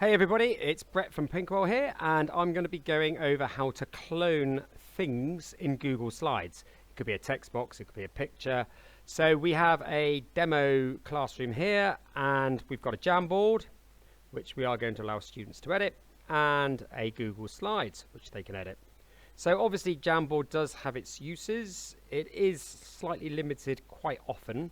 Hey everybody, it's Brett from Pinkwell here, and I'm going to be going over how to clone things in Google Slides. It could be a text box, it could be a picture. So we have a demo classroom here, and we've got a Jamboard, which we are going to allow students to edit, and a Google Slides, which they can edit. So obviously Jamboard does have its uses. It is slightly limited quite often.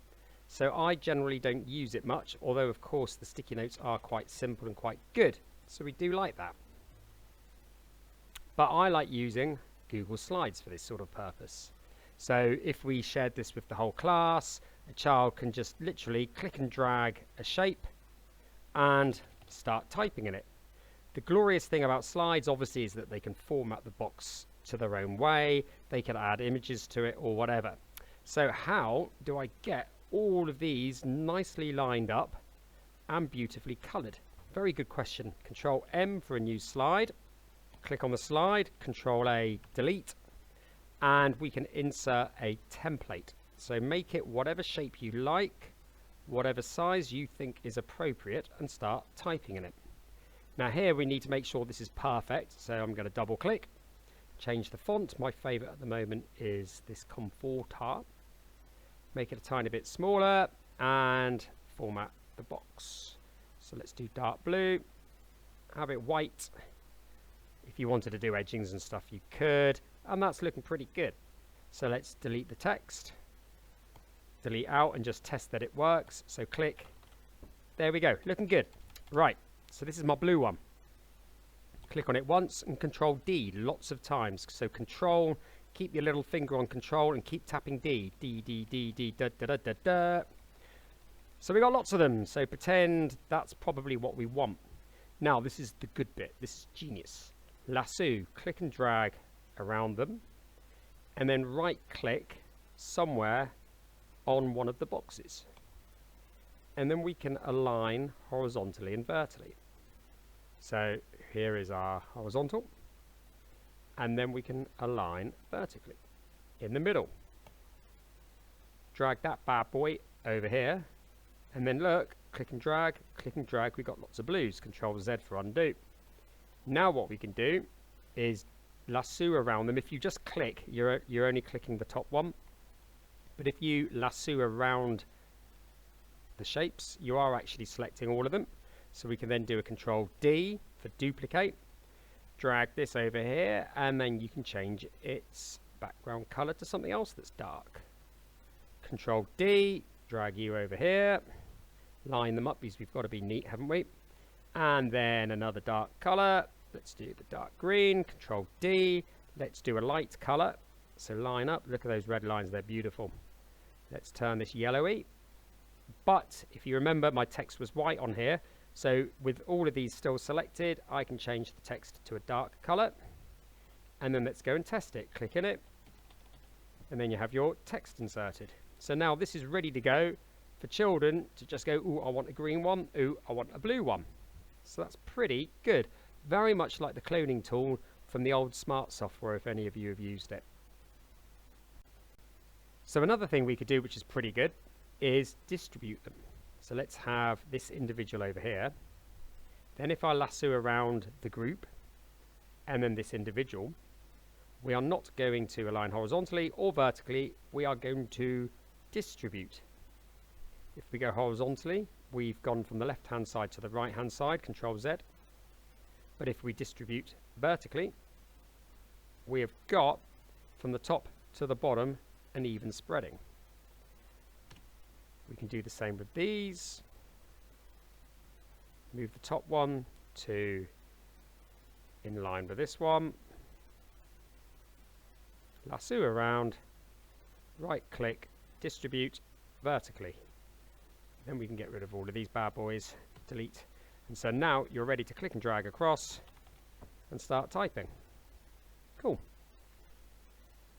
So I generally don't use it much, although of course the sticky notes are quite simple and quite good. So we do like that. But I like using Google Slides for this sort of purpose. So if we shared this with the whole class, a child can just literally click and drag a shape and start typing in it. The glorious thing about slides obviously is that they can format the box to their own way. They can add images to it or whatever. So how do I get all of these nicely lined up and beautifully coloured? Very good question. Control M for a new slide. Click on the slide, Control A, delete, and we can insert a template. So make it whatever shape you like, whatever size you think is appropriate, and start typing in it. Now here we need to make sure this is perfect, so I'm going to double click, change the font. My favourite at the moment is this Comforter. Make it a tiny bit smaller and format the box. So let's do dark blue, have it white. If you wanted to do edgings and stuff you could, and that's looking pretty good. So let's delete the text, delete out, and just test that it works. So click, there we go, looking good. Right, so this is my blue one. Click on it once and Control D lots of times. So Control, keep your little finger on Control and keep tapping D. D, D, D, D, da, da, da, da, da. So we got lots of them. So pretend that's probably what we want. Now this is the good bit. This is genius. Lasso, click and drag around them. And then right click somewhere on one of the boxes. And then we can align horizontally and vertically. So here is our horizontal. And then we can align vertically in the middle. Drag that bad boy over here, and then look, click and drag, we got lots of blues. Control Z for undo. Now what we can do is lasso around them. If you just click, you're only clicking the top one, but if you lasso around the shapes, you are actually selecting all of them. So we can then do a Control D for duplicate. Drag this over here, and then you can change its background color to something else that's dark. Control D, drag you over here, line them up because we've got to be neat, haven't we? And then another dark color. Let's do the dark green. Control D, let's do a light color. So line up, look at those red lines, they're beautiful. Let's turn this yellowy. But if you remember, my text was white on here. So with all of these still selected, I can change the text to a dark color. And then let's go and test it. Click in it. And then you have your text inserted. So now this is ready to go for children to just go, ooh, I want a green one. Ooh, I want a blue one. So that's pretty good. Very much like the cloning tool from the old Smart software, if any of you have used it. So another thing we could do, which is pretty good, is distribute them. So let's have this individual over here. Then if I lasso around the group and then this individual, we are not going to align horizontally or vertically, we are going to distribute. If we go horizontally, we've gone from the left hand side to the right hand side, Control Z. But if we distribute vertically, we have got from the top to the bottom an even spreading. We can do the same with these. Move the top one to in line with this one. Lasso around, right click, distribute vertically. Then we can get rid of all of these bad boys, delete. And so now you're ready to click and drag across and start typing. Cool.